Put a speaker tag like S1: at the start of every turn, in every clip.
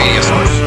S1: media source.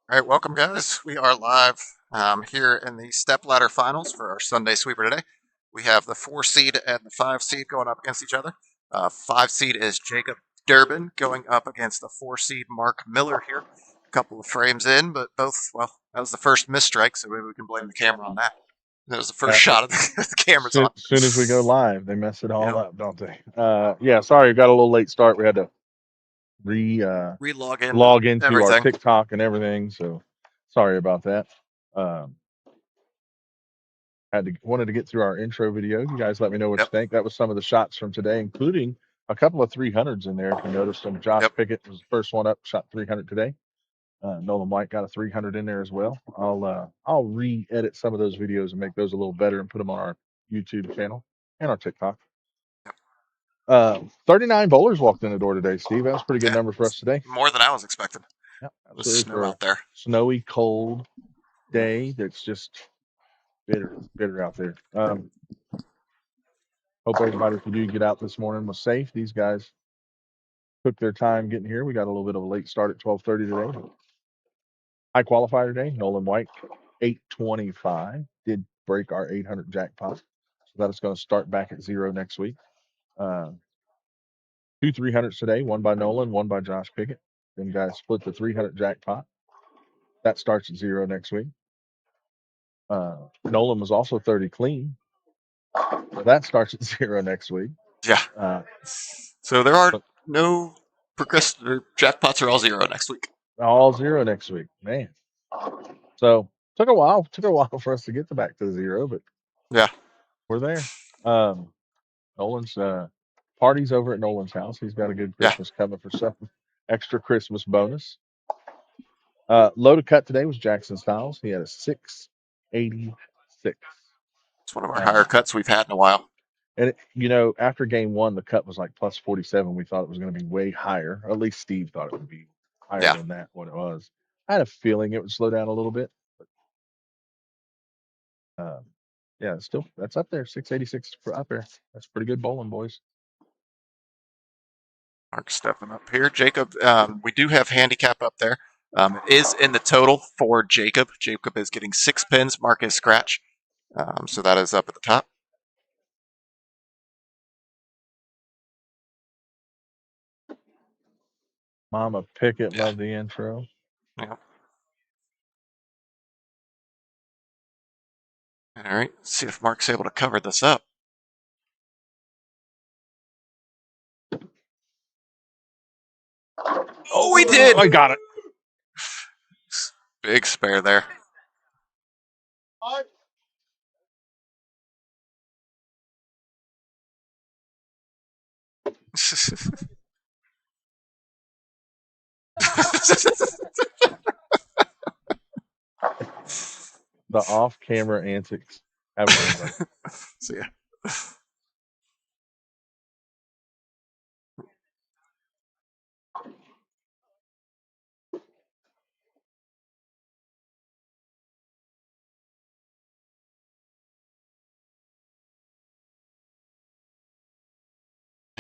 S1: All right, welcome guys. We are live here in the step ladder finals for our Sunday sweeper today. We have the 4 seed and the 5 seed going up against each other. 5 seed is Jacob Durbin going up against the 4 seed Mark Miller here. A couple of frames in, but both, well, that was the first misstrike, so maybe we can blame the camera on that. That was the first shot of the camera's on.
S2: As soon as we go live, they mess it all
S1: Yep.
S2: up, don't they? Yeah, sorry, got a little late start. We had to
S1: Re-log in
S2: log into our
S1: everything.
S2: TikTok and everything, so sorry about that. Wanted to get through our intro video. You guys let me know what you think. That was some of the shots from today, including a couple of 300s in there. If you noticed them, Josh Pickett was the first one up, shot 300 today. Nolan White got a 300 in there as well. I'll re-edit some of those videos and make those a little better and put them on our YouTube channel and our TikTok. 39 bowlers walked in the door today, Steve. That was a pretty good number for us today.
S1: More than I was expecting.
S2: Yeah,
S1: it was snow out there.
S2: Snowy, cold day that's just bitter out there. Hope everybody who did get out this morning was safe. These guys took their time getting here. We got a little bit of a late start at 12:30 today. High qualifier today, Nolan White, 825. Did break our 800 jackpot. So that is going to start back at 0 next week. 2 300s today, one by Nolan, one by Josh Pickett. Then guys split the 300 jackpot. That starts at 0 next week. Nolan was also 30 clean. So that starts at 0 next week.
S1: Yeah. So there are no progressive jackpots are all 0 next week.
S2: All 0 next week, man. So took a while for us to get back to 0, but
S1: yeah,
S2: we're there. Nolan's party's over at Nolan's house. He's got a good Christmas coming for some extra Christmas bonus. Low to cut today was Jackson Styles. He had a 686.
S1: It's one of our higher cuts we've had in a while.
S2: And after game 1, the cut was like plus 47. We thought it was going to be way higher. Or at least Steve thought it would be higher than that. What it was, I had a feeling it would slow down a little bit. But, yeah, still that's up there. 686 up there. That's pretty good bowling, boys.
S1: Mark stepping up here. Jacob, we do have handicap up there. It is in the total for Jacob. Jacob is getting 6 pins. Mark is scratch. So that is up at the top.
S2: Mama Pickett loved the intro.
S1: Yeah. All right, let's see if Mark's able to cover this up. Oh, we did!
S2: I got it.
S1: Big spare there.
S2: The off-camera antics.
S1: See ya.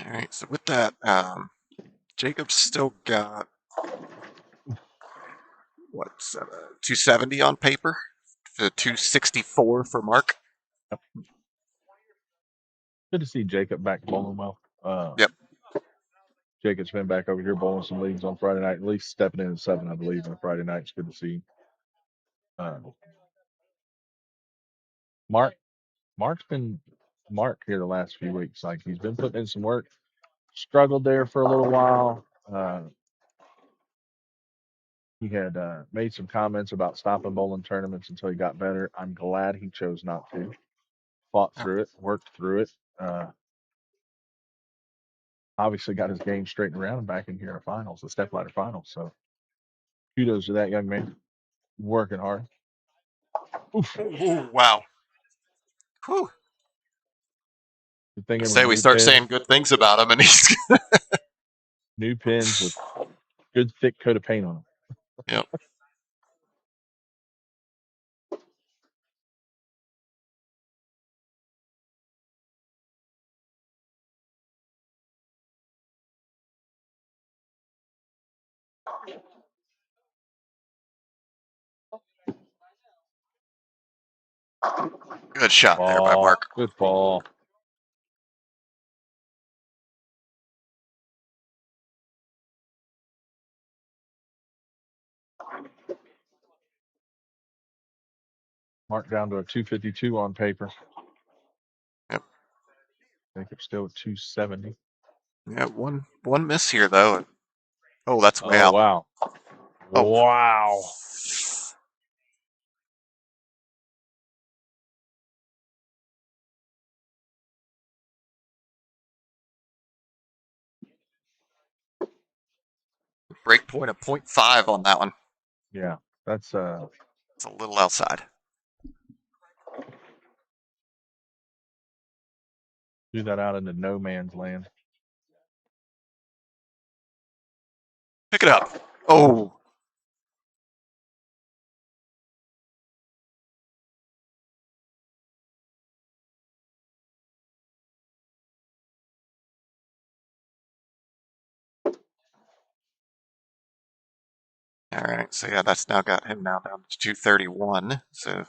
S1: All right, so with that, Jacob's still got what 270 on paper, to 264 for Mark.
S2: Good to see Jacob back bowling well.
S1: Yep.
S2: Jacob's been back over here bowling some leagues on Friday night, at least stepping in at 7, I believe, on Friday night. It's good to see. Mark's been Mark here the last few weeks. Like, he's been putting in some work. Struggled there for a little while. He had made some comments about stopping bowling tournaments until he got better. I'm glad he chose not to. Fought through it, worked through it. Obviously got his game straightened around and back in here in finals, the step ladder finals. So kudos to that young man, working hard. Oof.
S1: Ooh, wow. Whew.
S2: Good thing it was
S1: Say we
S2: new
S1: start
S2: pins,
S1: saying good things about him, and he's
S2: new pins with good thick coat of paint on them.
S1: yep. Good shot there by
S2: Ball,
S1: Mark.
S2: good ball. Mark down to a 252 on paper.
S1: Yep.
S2: I think it's still at 270.
S1: Yeah, one miss here though. Oh, that's way
S2: Oh
S1: out.
S2: wow!
S1: Oh,
S2: Wow!
S1: break point of 0.5 on that one.
S2: Yeah, that's
S1: It's a little outside.
S2: do that out into no man's land.
S1: Pick it up. Oh. All right, so yeah, that's now got him now down to 231. So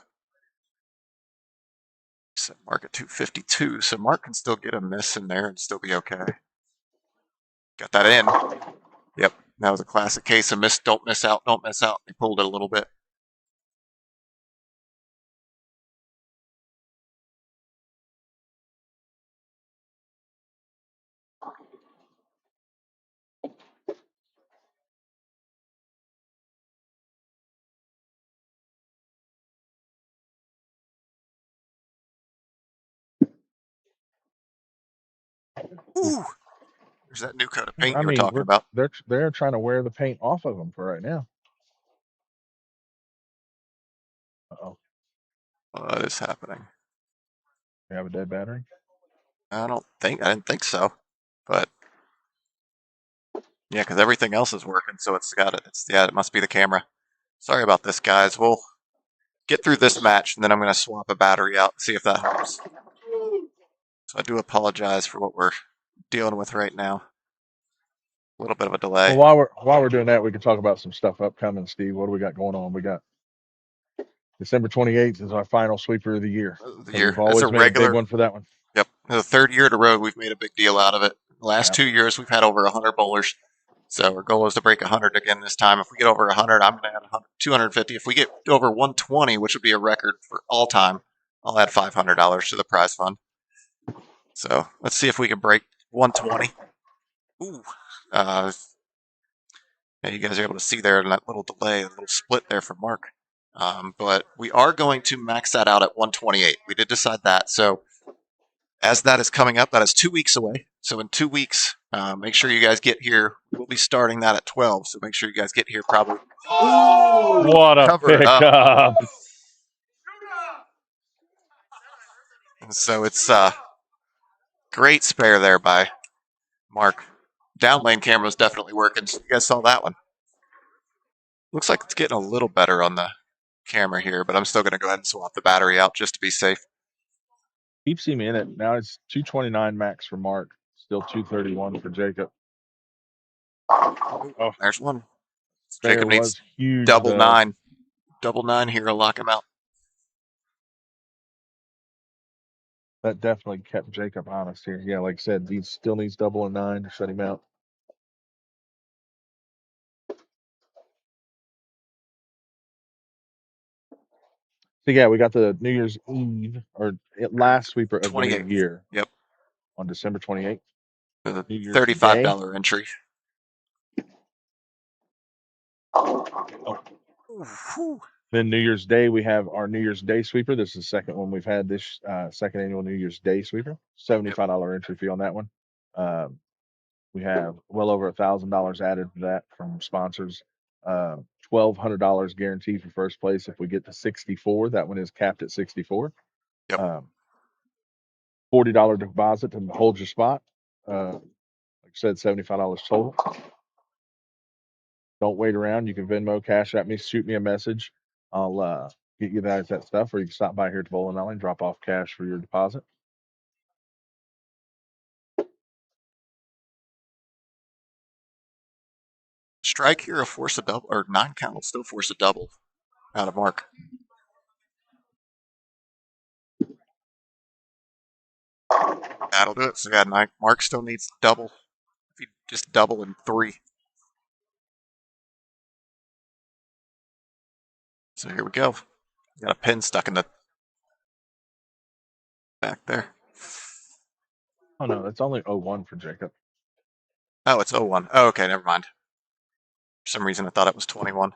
S1: set Mark at 252. So Mark can still get a miss in there and still be okay. Got that in. Yep, that was a classic case of miss. Don't miss out. Don't miss out. He pulled it a little bit. Ooh, there's that new coat of paint
S2: I
S1: you were
S2: mean,
S1: talking about.
S2: they're trying to wear the paint off of them for right now. Uh-oh,
S1: What is happening?
S2: we have a dead battery.
S1: I didn't think so, but yeah, because everything else is working, so it's got it. It must be the camera. Sorry about this, guys. We'll get through this match, and then I'm going to swap a battery out and see if that helps. So I do apologize for what we're dealing with right now. A little bit of a delay.
S2: Well, while we're doing that, we can talk about some stuff upcoming. Steve, what do we got going on? We got December 28th is our final sweeper of the year.
S1: The
S2: So
S1: year.
S2: we've
S1: It's a
S2: always made a big
S1: regular.
S2: one for that one.
S1: Yep. The third year in a row, we've made a big deal out of it. The last
S2: Yep.
S1: 2 years, we've had over 100 bowlers. So our goal is to break 100 again this time. If we get over 100, I'm going to add 250. If we get over 120, which would be a record for all time, I'll add $500 to the prize fund. So let's see if we can break 120. Ooh. Yeah, you guys are able to see there in that little delay, a little split there for Mark. But we are going to max that out at 128. We did decide that. So as that is coming up, that is 2 weeks away. So in 2 weeks, make sure you guys get here. We'll be starting that at 12. So make sure you guys get here probably.
S2: Oh, what a pickup!
S1: And so it's great spare there by Mark. Down lane camera was definitely working. So you guys saw that one. Looks like it's getting a little better on the camera here, but I'm still going to go ahead and swap the battery out just to be safe.
S2: Keeps him in it. Now it's 229 max for Mark. Still 231 for Jacob.
S1: Oh,
S2: Oh,
S1: there's one.
S2: there
S1: Jacob needs
S2: was huge
S1: double
S2: though.
S1: nine. Double nine here to lock him out.
S2: That definitely kept Jacob honest here. Yeah, like I said, he still needs double and nine to shut him out. So yeah, we got the New Year's Eve or last sweeper of the new
S1: 28.
S2: year
S1: Yep.
S2: on December 28th.
S1: With a
S2: New Year's Day.
S1: $35 entry.
S2: Oh.
S1: Whew.
S2: Then New Year's Day, we have our New Year's Day sweeper. This is the second one we've had this second annual New Year's Day sweeper. $75 entry fee on that one. We have well over $1,000 added to that from sponsors. $1,200 guaranteed for first place if we get to 64. That one is capped at 64.
S1: Yep.
S2: $40 deposit to hold your spot. Like I said, $75 total. Don't wait around. You can Venmo, Cash at me, shoot me a message. I'll get you guys that stuff, or you can stop by here at the bowling alley and drop off cash for your deposit.
S1: Strike here will force a double, or 9 count will still force a double out of Mark. That'll do it. So yeah, Mark still needs double. If you just double in 3. So here we go. Got a pin stuck in the back there.
S2: Oh no, it's only 01 for Jacob.
S1: Oh, it's 01. Oh, okay, never mind. For some reason I thought it was 21.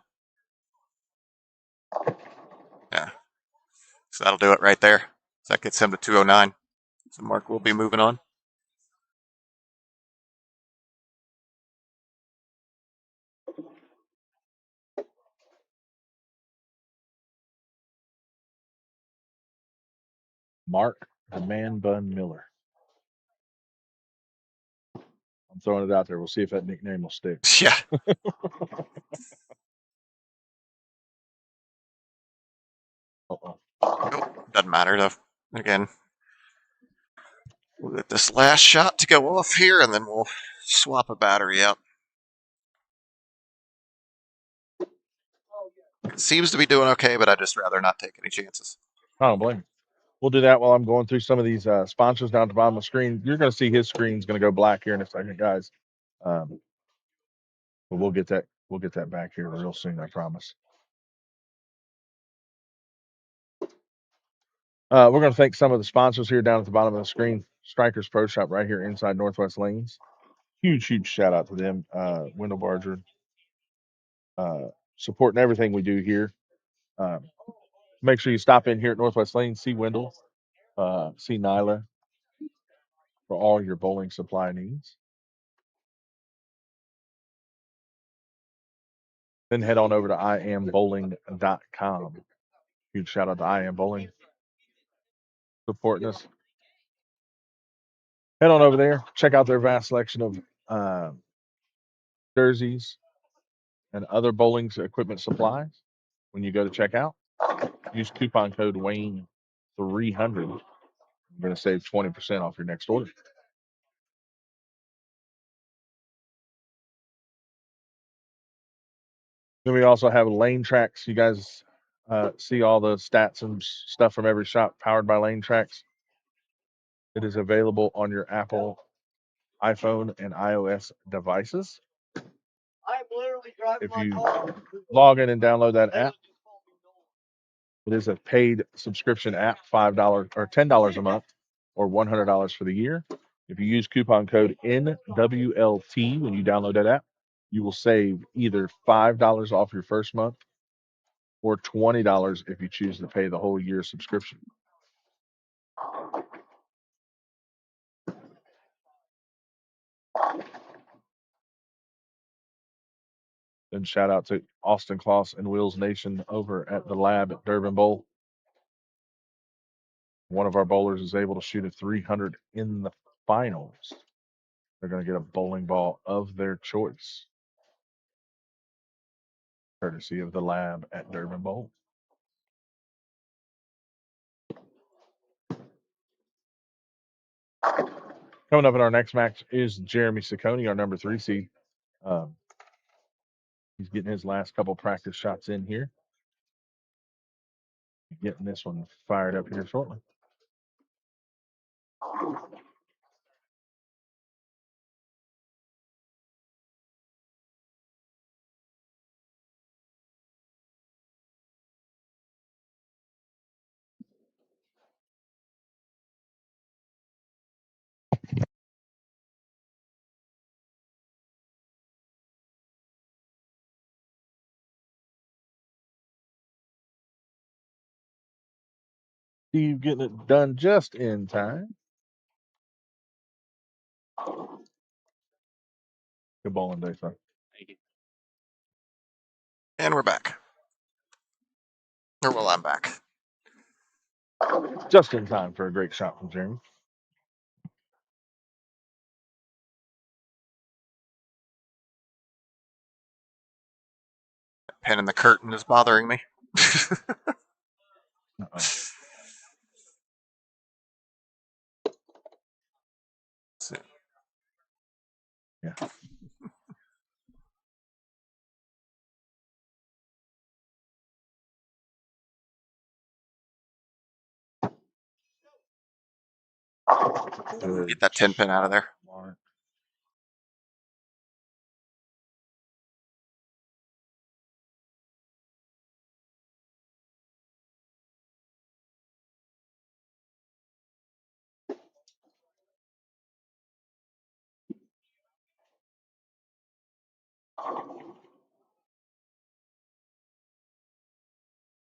S1: Yeah. So that'll do it right there. So that gets him to 209. So Mark will be moving on.
S2: Mark the Man Bun Miller. I'm throwing it out there. We'll see if that nickname will stick.
S1: Yeah.
S2: Uh-oh.
S1: Oh, doesn't matter though. Again, we'll get this last shot to go off here, and then we'll swap a battery out. It seems to be doing okay, but I'd just rather not take any chances.
S2: I don't blame you. We'll do that while I'm going through some of these sponsors down at the bottom of the screen. You're going to see his screen's going to go black here in a second, guys. But we'll get that back here real soon, I promise. We're going to thank some of the sponsors here down at the bottom of the screen. Strikers Pro Shop right here inside Northwest Lanes. Huge shout out to them. Wendell Barger supporting everything we do here. Make sure you stop in here at Northwest Lanes, see Wendell, see Nyla for all your bowling supply needs. Then head on over to iambowling.com. Huge shout out to I Am Bowling supporting us. Head on over there, check out their vast selection of jerseys and other bowling equipment supplies. When you go to checkout, use coupon code Wayne300. You're going to save 20% off your next order. Then we also have Lane Tracks. You guys see all the stats and stuff from every shop powered by Lane Tracks. It is available on your Apple, iPhone, and iOS devices. If you log in and download that app, it is a paid subscription app, $5 or $10 a month, or $100 for the year. If you use coupon code NWLT when you download that app, you will save either $5 off your first month or $20 if you choose to pay the whole year subscription. Then shout out to Austin Kloss and Wills Nation over at the lab at Durbin Bowl. One of our bowlers is able to shoot a 300 in the finals. They're going to get a bowling ball of their choice, courtesy of the lab at Durbin Bowl. Coming up in our next match is Jeremy Ciccone, our number 3 seed. He's getting his last couple practice shots in here. Getting this one fired up here shortly. Steve getting it done just in time. Good bowling day, son.
S3: Thank you.
S1: And we're back. Or well, I'm back.
S2: Just in time for a great shot from Jeremy.
S1: Pin in the curtain is bothering me.
S2: Uh-oh. Yeah.
S1: Get that 10 pin out of there.
S2: Mark.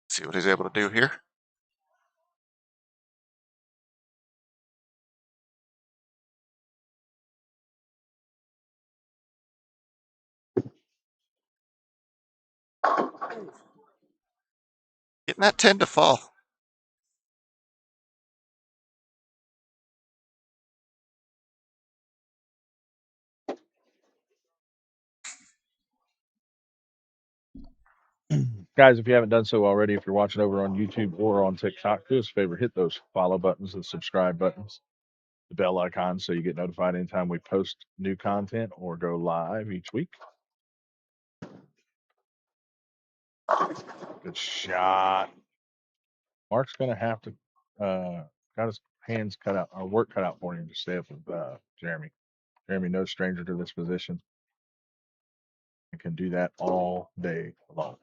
S1: See what he's able to do here. Getting that 10 to fall.
S2: Guys, if you haven't done so already, if you're watching over on YouTube or on TikTok, do us a favor, hit those follow buttons and subscribe buttons, the bell icon, so you get notified anytime we post new content or go live each week. Good shot. Mark's going to have to, got his hands cut out, or work cut out for him to stay up with Jeremy. Jeremy, no stranger to this position, and can do that all day long.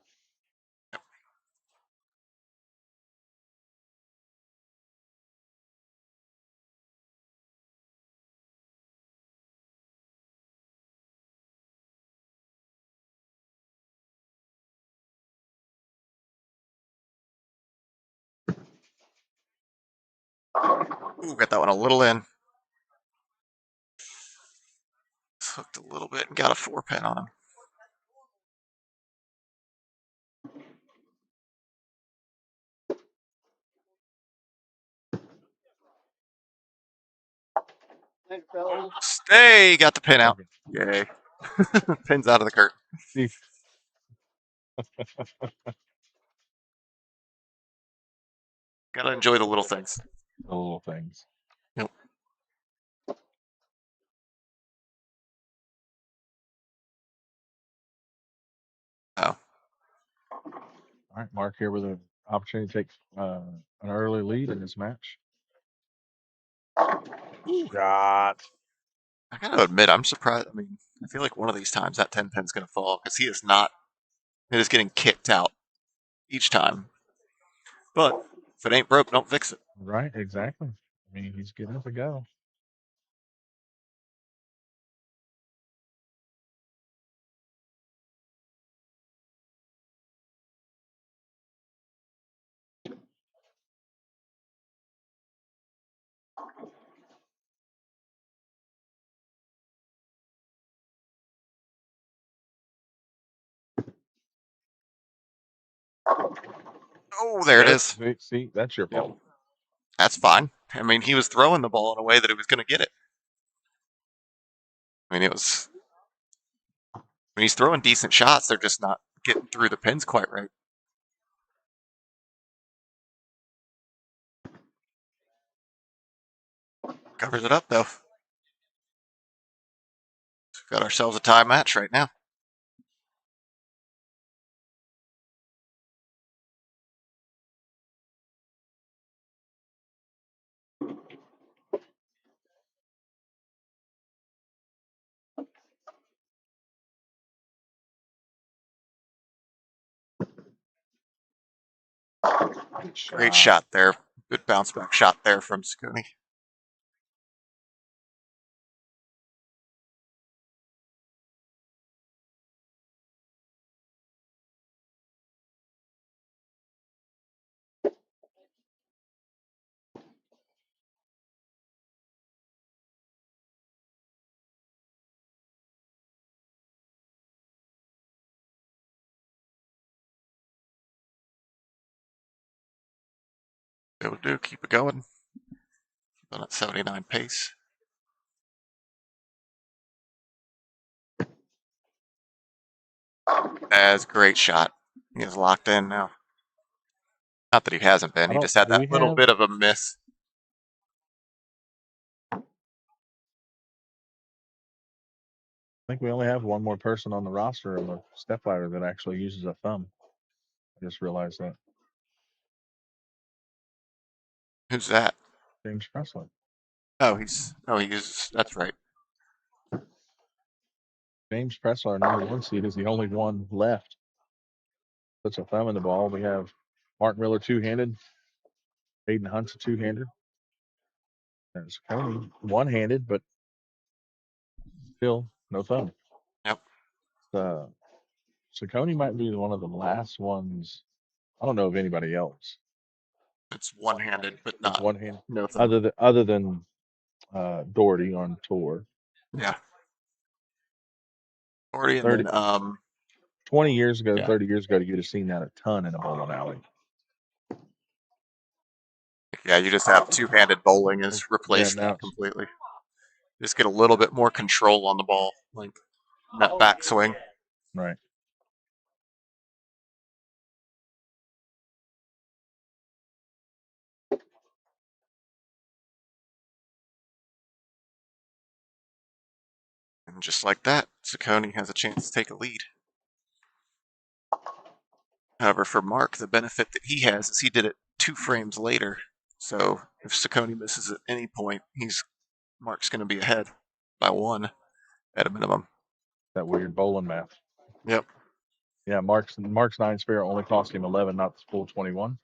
S1: Ooh, got that one a little in. Hooked a little bit and got a 4 pin on him. Stay, got the pin out. Yay. Pin's out of the curtain.
S2: See,
S1: Gotta enjoy the little things.
S2: the little things.
S1: Yep. Oh.
S2: All right, Mark here with an opportunity to take an early lead in this match. Shot.
S1: I gotta admit, I'm surprised. I mean, I feel like one of these times that 10 pin's gonna fall because he is not. It is getting kicked out each time. But if it ain't broke, don't fix it.
S2: Right, exactly. I mean, he's getting it to go.
S1: Oh, there it is.
S2: See, that's your
S1: Yep.
S2: fault.
S1: That's fine. I mean, he was throwing the ball in a way that he was going to get it. I mean, it was. When he's throwing decent shots, they're just not getting through the pins quite right. Covers it up, though. Got ourselves a tie match right now. Great shot there. Good bounce back shot there from Ciccone. It will do. Keep it going. Keep on at 79 pace. That's a great shot. He is locked in now. Not that he hasn't been. He just had that little bit of a miss.
S2: I think we only have one more person on the roster of a stepladder that actually uses a thumb. I just realized that.
S1: Who's that?
S2: James Presley.
S1: Oh, he uses. That's right.
S2: James Presley, our number 1 seed, is the only one left. Puts a thumb in the ball. We have Mark Miller two-handed. Hayden Hunt's a two-hander. There's Ciccone one-handed, but still no thumb.
S1: Yep.
S2: Ciccone might be one of the last ones. I don't know of anybody else.
S1: It's one-handed, but not
S2: one-handed.
S1: No thumb.
S2: Other than Doherty on tour.
S1: Yeah. Doherty and
S2: 20 years ago,
S1: yeah.
S2: 30 years ago, you'd have seen that a ton in a bowling alley.
S1: Yeah, you just have two-handed bowling is replaced that completely. Just get a little bit more control on the ball, like that backswing.
S2: Right.
S1: And just like that, Ciccone has a chance to take a lead. However, for Mark, the benefit that he has is he did it 2 frames later. So if Ciccone misses at any point, Mark's going to be ahead by 1 at a minimum.
S2: That weird bowling math.
S1: Yep.
S2: Yeah, Mark's 9 spare only cost him 11, not the full 21.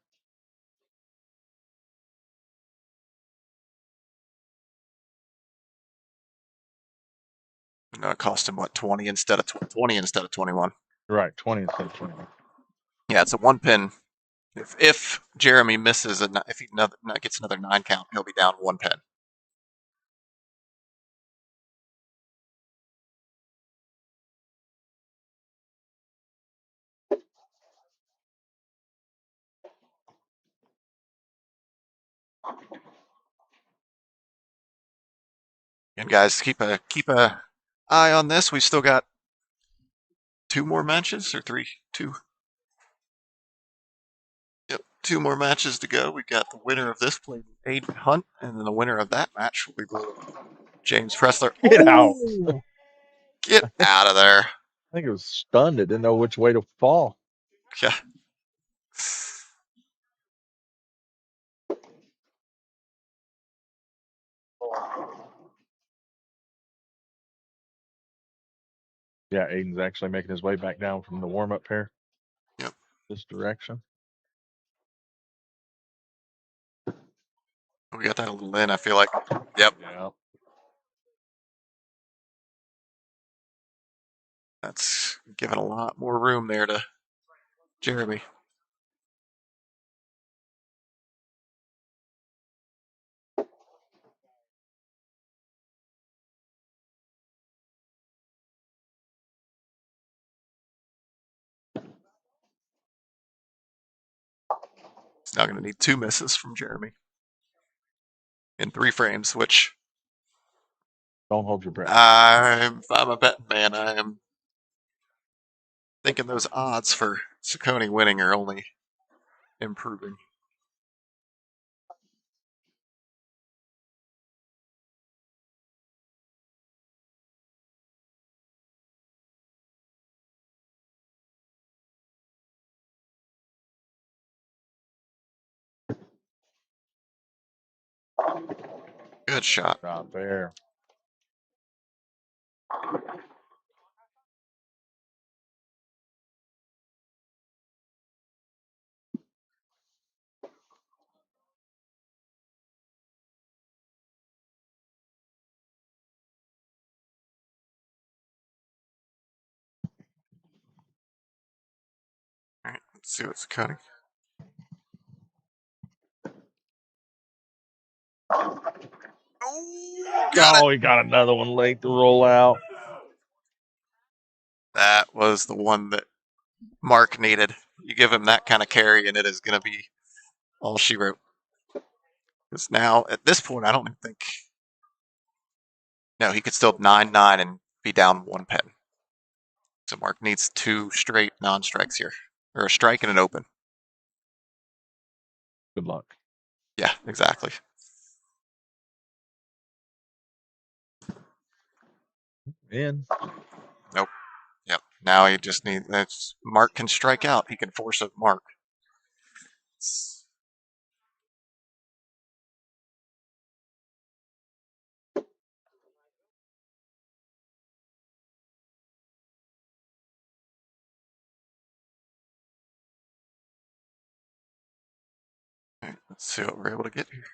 S1: No, it cost him what 20 instead of 21.
S2: Right, 20 instead of 21.
S1: Yeah, it's a 1 pin. If Jeremy misses if he gets another 9 count, he'll be down 1 pin. And guys, keep a eye on this. We've still got 2 more matches or 3, 2. Yep, 2 more matches to go. We've got the winner of this playing Hayden Hunt, and then the winner of that match will be James Pressler.
S2: Get out!
S1: Get out of there!
S2: I think it was stunned. It didn't know which way to fall.
S1: Yeah.
S2: Yeah, Aiden's actually making his way back down from the warm-up pair.
S1: Yep.
S2: This direction.
S1: We got that a little in, I feel like. Yep.
S2: Yeah.
S1: That's giving a lot more room there to Jeremy. He's now going to need 2 misses from Jeremy in 3 frames, which
S2: Don't hold your breath.
S1: I'm a betting man. I am thinking those odds for Ciccone winning are only improving. Good shot.
S2: Out there.
S1: All right, let's see what's cutting. Oh, got it.
S2: He got another one late to roll out.
S1: That was the one that Mark needed. You give him that kind of carry, and it is going to be all she wrote. Because now, at this point, I don't even think. No, he could still 9-9 and be down 1 pen. So Mark needs 2 straight non-strikes here, or a strike and an open.
S2: Good luck.
S1: Yeah, exactly.
S2: In.
S1: Nope. Yep. Now he just needs. Mark can strike out. He can force a mark. Right, let's see what we're able to get here.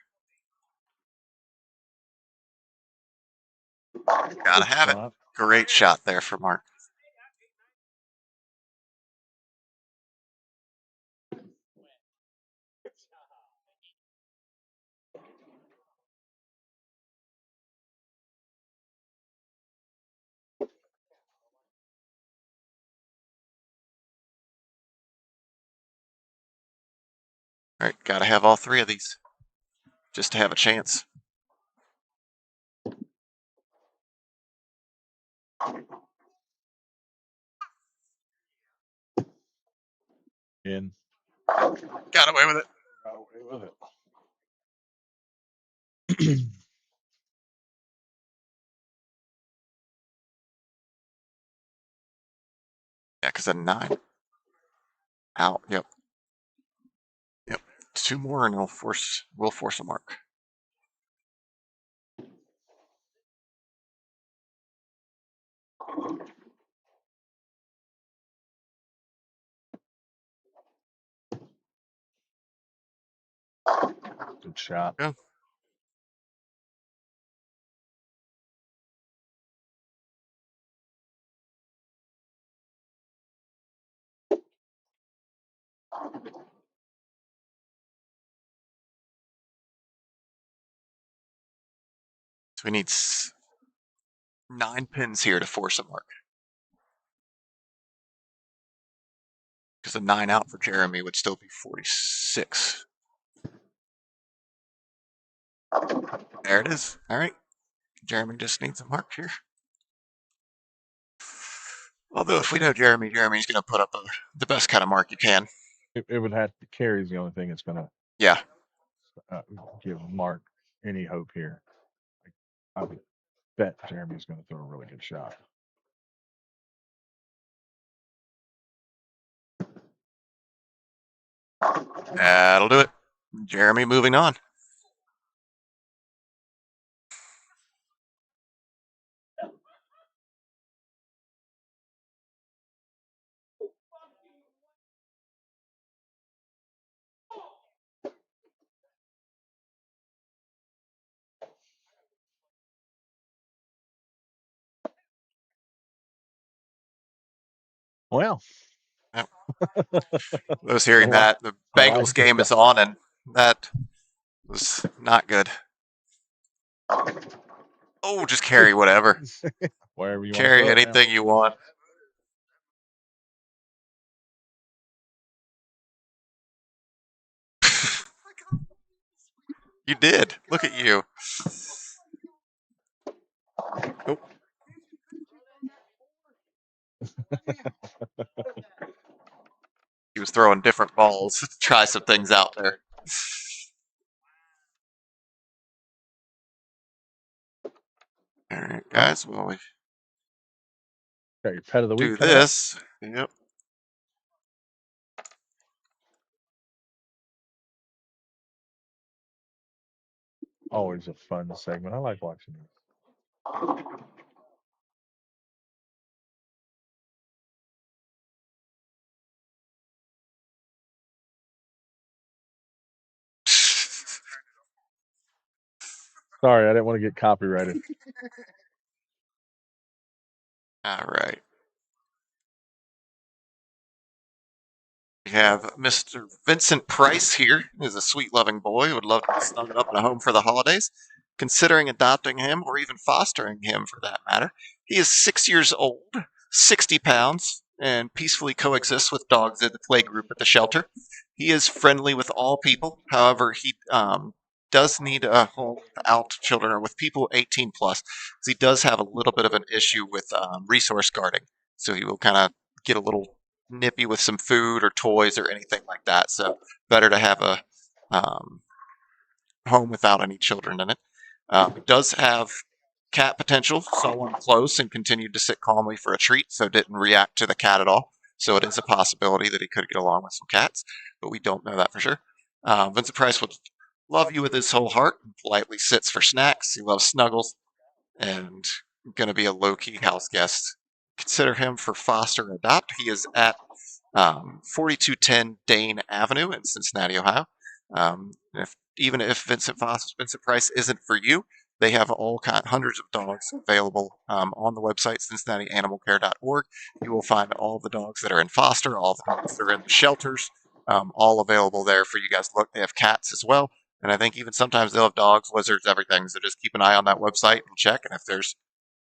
S1: Gotta have it. Great shot there for Mark. All right, gotta have all 3 of these just to have a chance.
S2: In.
S1: Got away with it.
S2: Got away with it.
S1: Yeah, because a 9. Out. Yep. Yep. 2 more and we'll force a mark.
S2: Good shot.
S1: Yeah. So we need 9 pins here to force a mark. Because a 9 out for Jeremy would still be 46. There it is. All right. Jeremy just needs a mark here. Although if we know Jeremy's going to put up the best kind of mark you can.
S2: It would have to carry is the only thing that's going to
S1: Yeah.
S2: give Mark any hope here. I would bet Jeremy's going to throw a really good shot.
S1: That'll do it. Jeremy moving on.
S2: Well,
S1: Yep. I was hearing
S2: A lot-
S1: that the
S2: a lot
S1: Bengals
S2: of
S1: game
S2: stuff.
S1: is on, and that was not good. Oh, just carry whatever.
S2: Wherever you want to
S1: Carry
S2: throw it now.
S1: anything you want. You did. Look at you. Oh. He was throwing different balls to try some things out there. All right, guys. Well, we
S2: Got your pet of the
S1: do
S2: week coming up.
S1: this. Yep.
S2: Always a fun segment. I like watching these. Sorry, I didn't want to get copyrighted.
S1: All right. We have Mr. Vincent Price here. He's a sweet, loving boy who would love to be snuggled up in a home for the holidays. Considering adopting him or even fostering him for that matter. He is 6 years old, 60 pounds, and peacefully coexists with dogs at the play group at the shelter. He is friendly with all people. However, he does need a home without children or with people 18 plus. He does have a little bit of an issue with resource guarding. So he will kind of get a little nippy with some food or toys or anything like that. So better to have a home without any children in it. It does have cat potential. Saw one close and continued to sit calmly for a treat, so didn't react to the cat at all. So it is a possibility that he could get along with some cats, but we don't know that for sure. Vincent Price would love you with his whole heart and politely sits for snacks. He loves snuggles and going to be a low-key house guest. Consider him for foster and adopt. He is at 4210 Dane Avenue in Cincinnati, Ohio. Even if Vincent Price isn't for you, they have hundreds of dogs available on the website, cincinnatianimalcare.org. You will find all the dogs that are in foster, all the dogs that are in the shelters, all available there for you guys to look. They have cats as well. And I think even sometimes they'll have dogs, lizards, everything. So just keep an eye on that website and check. And if there's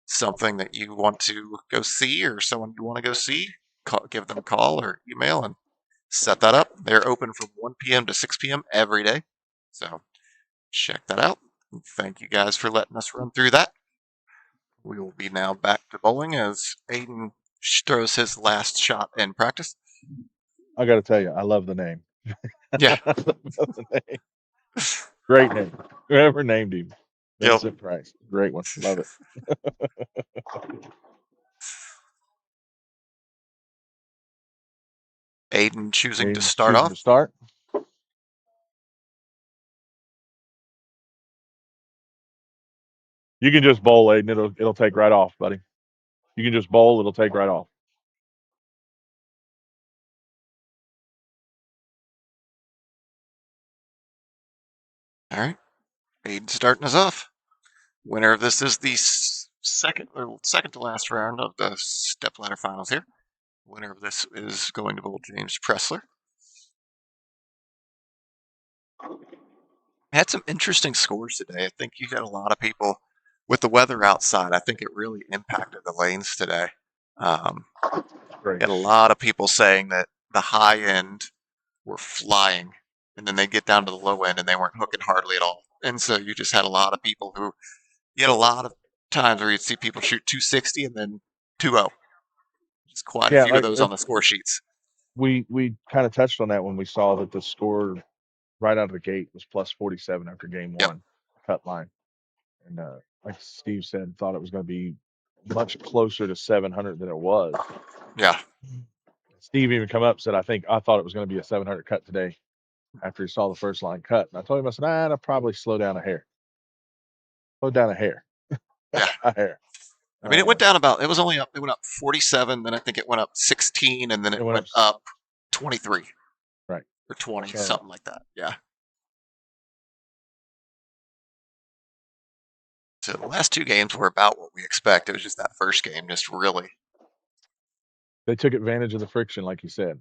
S1: something that you want to go see or someone you want to go see, give them a call or email and set that up. They're open from 1 p.m. to 6 p.m. every day. So check that out. Thank you guys for letting us run through that. We will be now back to bowling as Aiden throws his last shot in practice.
S2: I got to tell you, I love the name.
S1: Yeah.
S2: I love the name. Great name. Whoever named him. Vincent Price. Great one. Love it.
S1: Aiden choosing to
S2: Aiden's
S1: start
S2: choosing
S1: off.
S2: to start. You can just bowl, Aiden. It'll take right off, buddy. You can just bowl. It'll take right off.
S1: All right. Aiden starting us off. Winner of this is the second to last round of the stepladder finals here. Winner of this is going to bowl James Pressler. Had some interesting scores today. I think you had a lot of people with the weather outside. I think it really impacted the lanes today.
S2: Great.
S1: Had a lot of people saying that the high end were flying, and then they get down to the low end and they weren't hooking hardly at all. And so you just had a lot of people who you had a lot of times where you'd see people shoot 260 and then 2-0. Just quite a few of those on the score sheets.
S2: We kind of touched on that when we saw that the score right out of the gate was plus 47 after game one, cut line. And like Steve said, thought it was going to be much closer to 700 than it was.
S1: Yeah.
S2: Steve even come up and said, I thought it was going to be a 700 cut today after he saw the first line cut. And I told him, I said, I'll probably slow down a hair. Slow down a hair.
S1: Yeah.
S2: A hair.
S1: I mean, it went down about, it went up 47, then I think it went up 16, and then it went up 23.
S2: Right.
S1: Or 20, something like that. Yeah. So the last two games were about what we expect. It was just that first game, just really.
S2: They took advantage of the friction, like you said.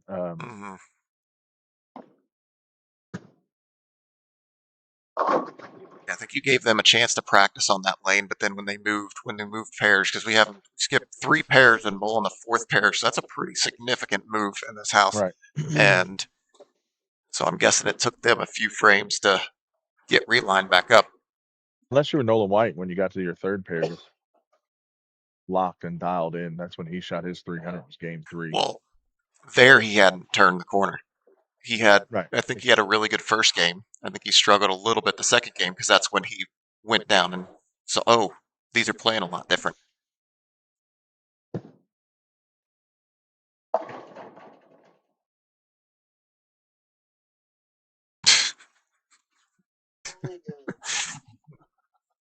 S1: I think you gave them a chance to practice on that lane, but then when they moved pairs, because we haven't skipped 3 pairs and bowl on the 4th pair, so that's a pretty significant move in this house.
S2: Right.
S1: And so I'm guessing it took them a few frames to get relined back up.
S2: Unless you were Nolan White when you got to your 3rd pair, locked and dialed in. That's when he shot his 300. Was game 3.
S1: Well, there he hadn't turned the corner. He had,
S2: right.
S1: I think he had a really good first game. I think he struggled a little bit the second game because that's when he went down and so, these are playing a lot different.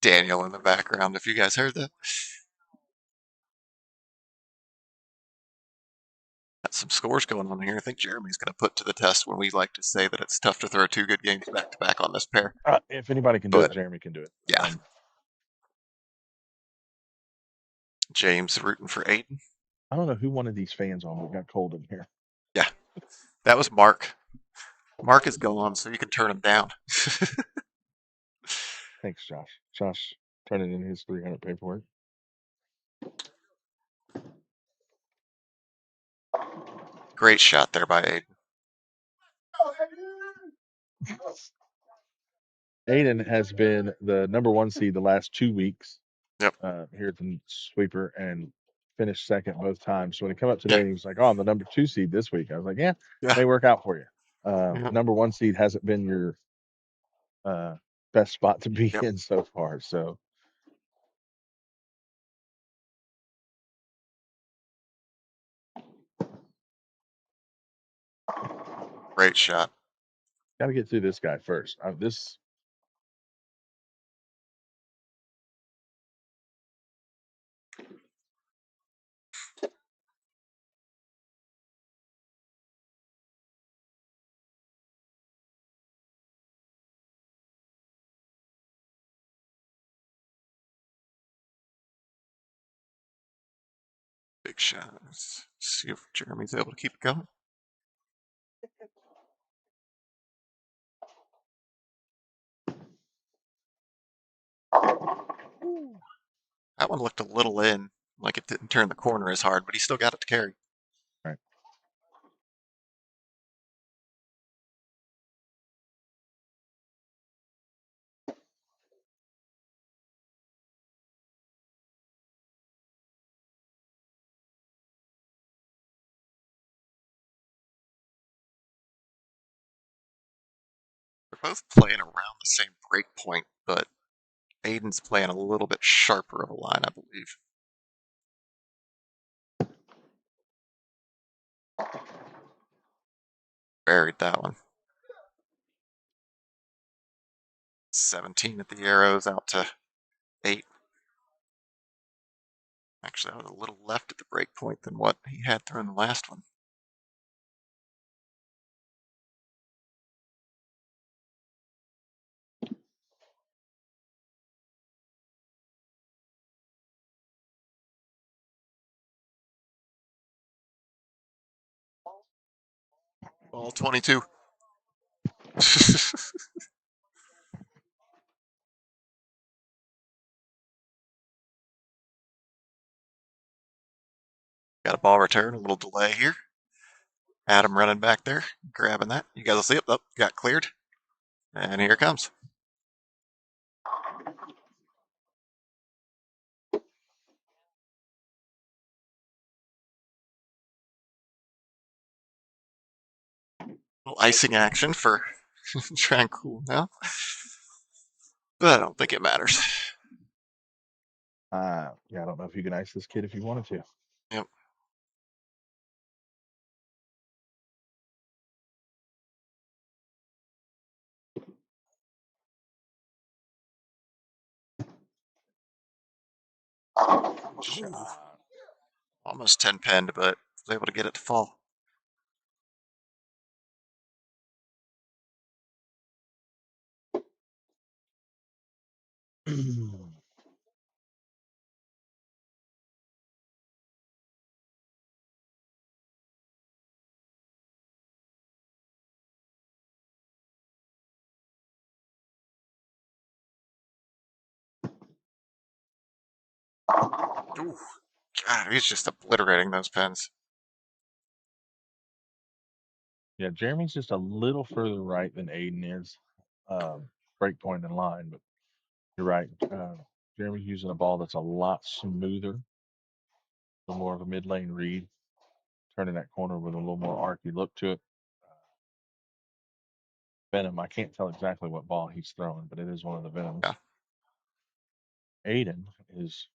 S1: Daniel in the background, if you guys heard that. Got some scores going on here. I think Jeremy's going to put to the test when we like to say that it's tough to throw two good games back to back on this pair.
S2: If anybody can do it,
S1: But
S2: Jeremy can do it.
S1: yeah, James rooting for Aiden.
S2: I don't know who wanted these fans on. It got cold in here.
S1: Yeah, that was Mark. Mark is gone, so you can turn him down.
S2: Thanks, Josh. Josh turning in his 300 paperwork.
S1: Great shot there by Aiden.
S2: Aiden has been the number 1 seed the last 2 weeks.
S1: Yep.
S2: Here at the sweeper and finished second both times. So when he come up today
S1: Yeah.
S2: and he was like, "Oh, I'm the number 2 seed this week," I was like, "Yeah,
S1: Yeah.
S2: may work out for you."
S1: Yep.
S2: Number 1 seed hasn't been your best spot to be
S1: Yep.
S2: in so far. So
S1: Great shot.
S2: got to get through this guy first. This
S1: Big shot. Let's see if Jeremy's able to keep it going. That one looked a little in, like it didn't turn the corner as hard, but he still got it to carry.
S2: right.
S1: They're both playing around the same break point, but Aiden's playing a little bit sharper of a line, I believe. Buried that one. 17 at the arrows, out to 8. Actually, I was a little left at the break point than what he had thrown the last one. Ball 22. Got a ball return, a little delay here. Adam running back there, grabbing that. You guys will see it. Oh, got cleared. And here it comes. Little icing action for try and cool now. But I don't think it matters.
S2: Yeah, I don't know if you can ice this kid if you wanted to.
S1: Yep. Almost 10 penned, but was able to get it to fall. Ooh, God, he's just obliterating those pens.
S2: Yeah, Jeremy's just a little further right than Aiden is. Break point in line, but you're right. Jeremy's using a ball that's a lot smoother, a little more of a mid lane read, turning that corner with a little more archy look to it. Venom, I can't tell exactly what ball he's throwing, but it is one of the Venoms.
S1: Yeah.
S2: Aiden is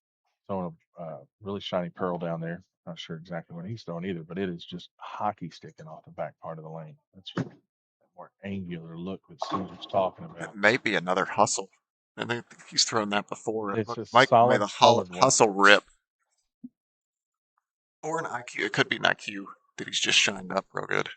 S2: throwing a really shiny pearl down there. Not sure exactly what he's throwing either, but it is just hockey sticking off the back part of the lane. That's a more angular look that Steve was talking
S1: It
S2: about.
S1: may be another hustle. I think he's thrown that before. It
S2: It's a
S1: might be the
S2: solid one.
S1: hustle rip. Or an IQ. It could be an IQ that he's just shined up real good.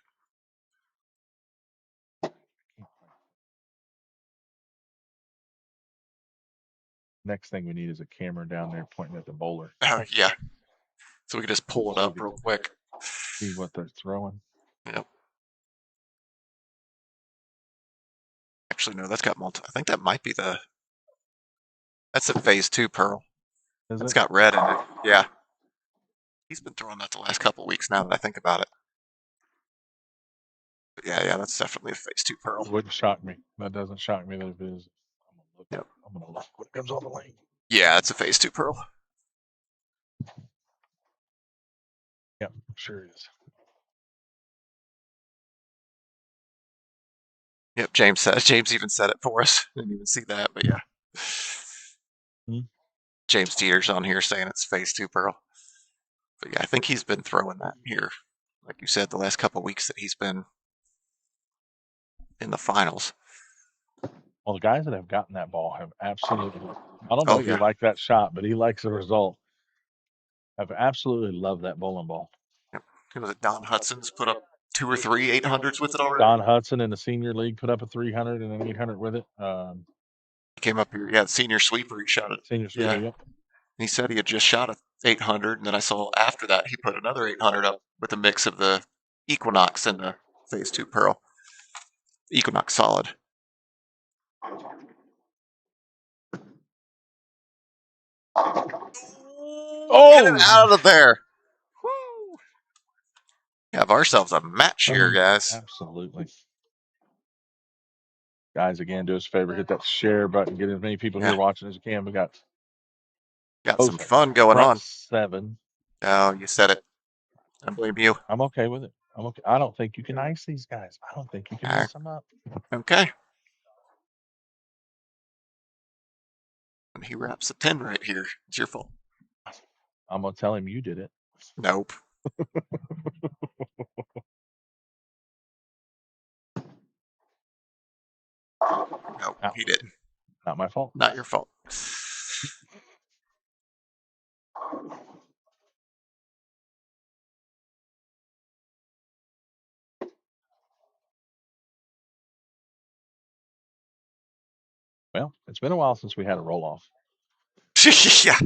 S2: Next thing we need is a camera down there pointing at the bowler.
S1: Oh, yeah. So we can just pull it up real quick.
S2: See what they're throwing.
S1: Yep. Actually, no, that's got multi. I think that might be the. That's a phase 2 pearl. It's got red in it. Yeah. He's been throwing that the last couple of weeks now that I think about it. But yeah, that's definitely a phase 2 pearl.
S2: It wouldn't shock me. That doesn't shock me that it is.
S1: Yep.
S2: I'm gonna look what comes on the lane.
S1: Yeah, it's a phase 2 pearl.
S2: Yep, sure is.
S1: Yep, James even said it for us. Didn't even see that, but yeah. James Dieter's on here saying it's phase 2 pearl. But yeah, I think he's been throwing that here, like you said, the last couple of weeks that he's been in the finals.
S2: Well, the guys that have gotten that ball have absolutely. I don't know if you like that shot, but he likes the result. I've absolutely loved that bowling ball.
S1: Yep. Who was it? Don Hudson's put up 2 or 3 800s with it already.
S2: Don Hudson in the senior league put up a 300 and an 800 with it.
S1: He came up here, the senior sweeper. He shot it.
S2: Senior sweeper, yep.
S1: He said he had just shot a 800, and then I saw after that he put another 800 up with a mix of the Equinox and the phase 2 pearl. Equinox solid. Get it out of there. Woo. Have ourselves a match here, guys.
S2: Absolutely. Guys, again, do us a favor, hit that share button, get as many people here watching as you can. We got
S1: some fun going on.
S2: 7.
S1: Oh, you said it. I blame you.
S2: I'm okay with it. I'm okay. I don't think you can ice these guys. I don't think you can mess them up.
S1: Okay. And he wraps a 10 right here. It's your fault.
S2: I'm gonna tell him you did it.
S1: Nope. Nope, he didn't.
S2: Not my fault.
S1: Not your fault.
S2: Well, it's been a while since we had a roll off.
S1: Yeah.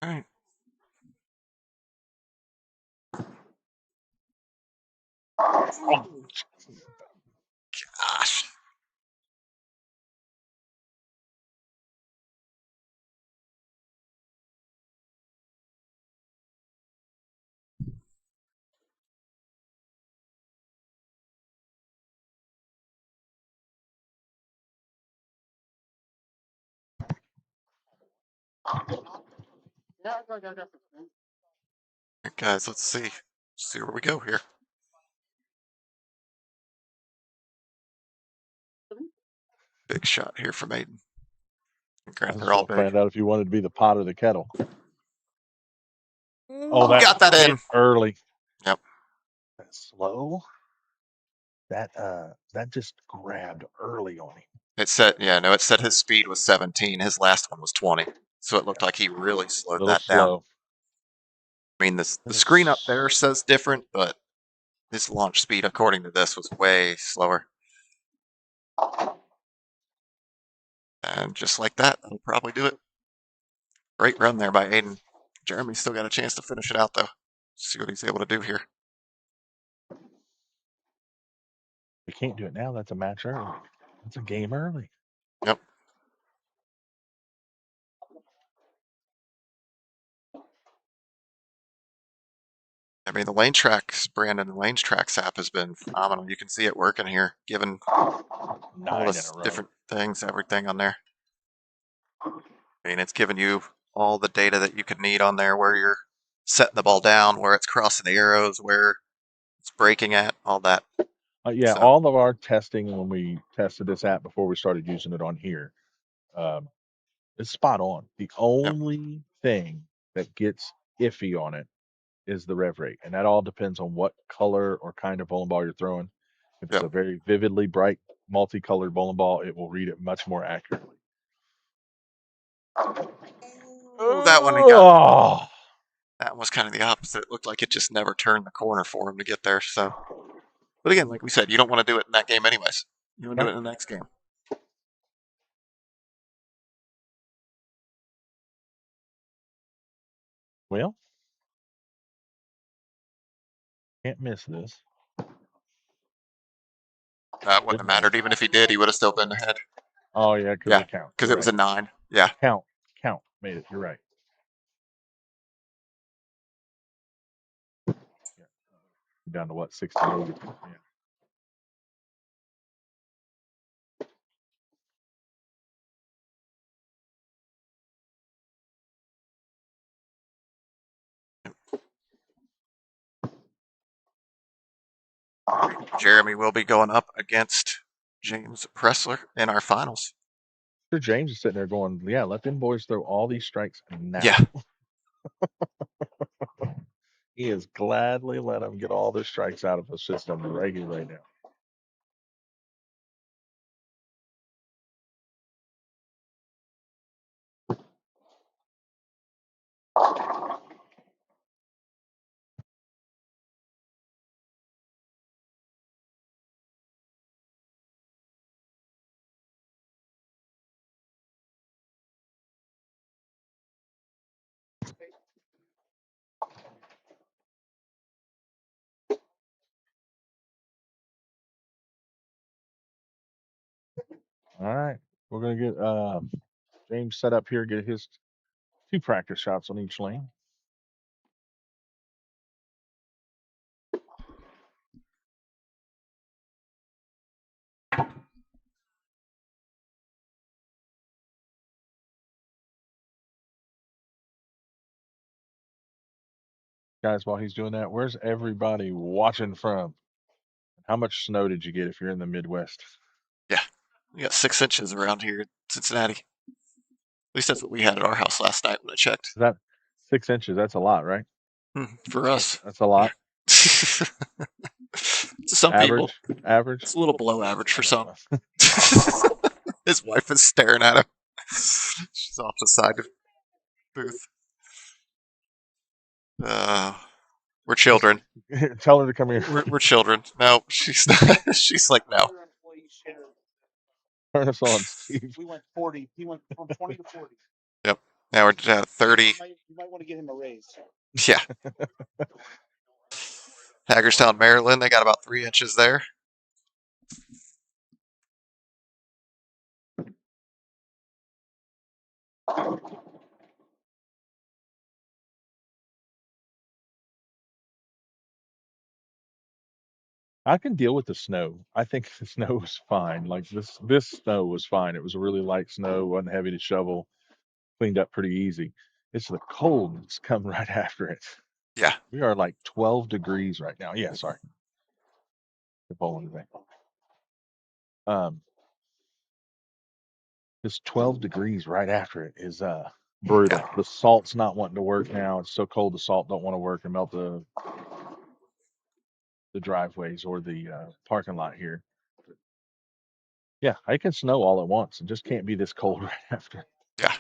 S1: All right. Oh, gosh. Right, guys, let's see where we go here. Big shot here from Aiden.
S2: They're all big. Find out if you wanted to be the pot or the kettle. Oh,
S1: that got that in
S2: early.
S1: Yep.
S2: That's slow. That just grabbed early on him.
S1: It said his speed was 17. His last one was 20. So it looked like he really slowed that down. I mean, the screen up there says different, but his launch speed, according to this, was way slower. And just like that, that'll probably do it. Great run there by Aiden. Jeremy's still got a chance to finish it out, though. See what he's able to do here.
S2: We can't do it now. That's a match early. That's a game early.
S1: Yep. I mean, the Lane Tracks, Brandon, the Lane Tracks app has been phenomenal. You can see it working here, given all the different things, everything on there. I mean, it's giving you all the data that you could need on there, where you're setting the ball down, where it's crossing the arrows, where it's breaking at, all that.
S2: All of our testing when we tested this app before we started using it on here, it's spot on. The only thing that gets iffy on it is the rev rate, and that all depends on what color or kind of bowling ball you're throwing. If it's
S1: Yep.
S2: a very vividly bright, multicolored bowling ball, it will read it much more accurately.
S1: Oh, that one he got.
S2: Oh,
S1: That was kind of the opposite. It looked like it just never turned the corner for him to get there. So, but again, like we said, you don't want to do it in that game anyways. You want to do it in the next game.
S2: well, can't miss this.
S1: That wouldn't have mattered. Even if he did, he would have still been ahead.
S2: Oh yeah, because
S1: Yeah,
S2: of count.
S1: because
S2: You're
S1: it was
S2: right.
S1: a 9. Yeah.
S2: Count made it. You're right. Yeah. Down to what, 68? Yeah.
S1: Jeremy will be going up against James Pressler in our finals.
S2: Sir James is sitting there going, yeah, let them boys throw all these strikes now.
S1: Yeah.
S2: He is gladly let them get all their strikes out of the system regularly right now. All right. We're going to get James set up here, get his 2 practice shots on each lane. Guys, while he's doing that, where's everybody watching from? How much snow did you get if you're in the Midwest?
S1: Yeah. We got 6 inches around here in Cincinnati. At least that's what we had at our house last night when I checked.
S2: Is that 6 inches? That's a lot, right?
S1: For us.
S2: That's a lot.
S1: To some people,
S2: Average.
S1: it's a little below average for some. His wife is staring at him. She's off the side of the booth. We're children.
S2: Tell her to come here.
S1: We're children. No, she's not. She's like, no.
S2: Turn us on, Steve.
S3: We went 40. He went from 20 to 40.
S1: Yep. Now we're at 30.
S3: You might want to get him a raise.
S1: Yeah. Hagerstown, Maryland. They got about 3 inches there.
S2: I can deal with the snow. I think the snow was fine. Like this snow was fine. It was a really light snow, wasn't heavy to shovel, cleaned up pretty easy. It's the cold that's come right after it.
S1: Yeah.
S2: We are like 12 degrees right now. Yeah, sorry. The bowling today. This 12 degrees right after it is brutal.
S1: Yeah.
S2: The salt's not wanting to work now. It's so cold the salt don't want to work and melt the driveways or the parking lot here. Yeah, I can snow all at once. It just can't be this cold right after.
S1: Yeah.